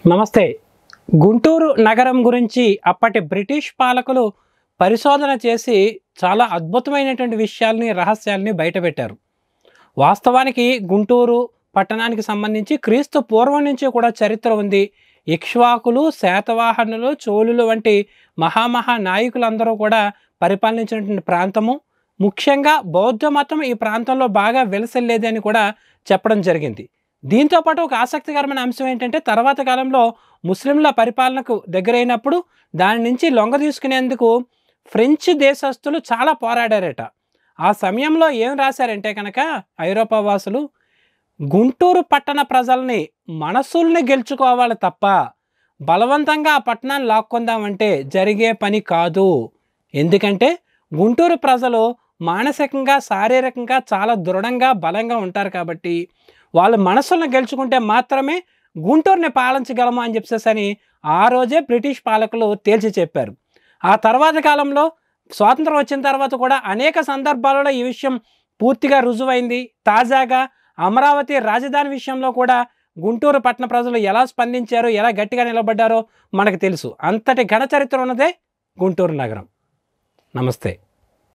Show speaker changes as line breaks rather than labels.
నమస్తే. గుంటూరు నగరం గురించి అప్పటి బ్రిటిష్ పాలకులు పరిశోధన చేసి చాలా అద్భుతమైనటువంటి విషయాల్ని, రహస్యాల్ని బయటపెట్టారు. వాస్తవానికి గుంటూరు పట్టణానికి సంబంధించి క్రీస్తు పూర్వం నుంచి కూడా చరిత్ర ఉంది. ఇక్ష్వాకులు, శాతవాహనులు, చోళులు వంటి మహామహా నాయకులందరూ కూడా పరిపాలించినటువంటి ప్రాంతము. ముఖ్యంగా బౌద్ధ మతం ఈ ప్రాంతంలో బాగా వెలసిల్లేదని కూడా చెప్పడం జరిగింది. దీంతోపాటు ఒక ఆసక్తికరమైన అంశం ఏంటంటే, తర్వాత కాలంలో ముస్లింల పరిపాలనకు దగ్గరైనప్పుడు దాని నుంచి లొంగ తీసుకునేందుకు ఫ్రెంచ్ దేశస్థులు చాలా పోరాడారట. ఆ సమయంలో ఏం రాశారంటే కనుక ఐరోపా వాసులు, గుంటూరు పట్టణ ప్రజల్ని మనసుల్ని గెలుచుకోవాలి తప్ప బలవంతంగా ఆ పట్టణాన్ని లాక్కొందామంటే జరిగే పని కాదు. ఎందుకంటే గుంటూరు ప్రజలు మానసికంగా, శారీరకంగా చాలా దృఢంగా, బలంగా ఉంటారు కాబట్టి వాళ్ళ మనసులను గెలుచుకుంటే మాత్రమే గుంటూరుని పాలించగలము అని చెప్పేసి ఆ రోజే బ్రిటిష్ పాలకులు తేల్చి చెప్పారు. ఆ తర్వాత కాలంలో స్వాతంత్రం వచ్చిన తర్వాత కూడా అనేక సందర్భాలలో ఈ విషయం పూర్తిగా రుజువైంది. తాజాగా అమరావతి రాజధాని విషయంలో కూడా గుంటూరు పట్టణ ప్రజలు ఎలా స్పందించారో, ఎలా గట్టిగా నిలబడ్డారో మనకు తెలుసు. అంతటి ఘన చరిత్ర ఉన్నదే గుంటూరు నగరం. నమస్తే.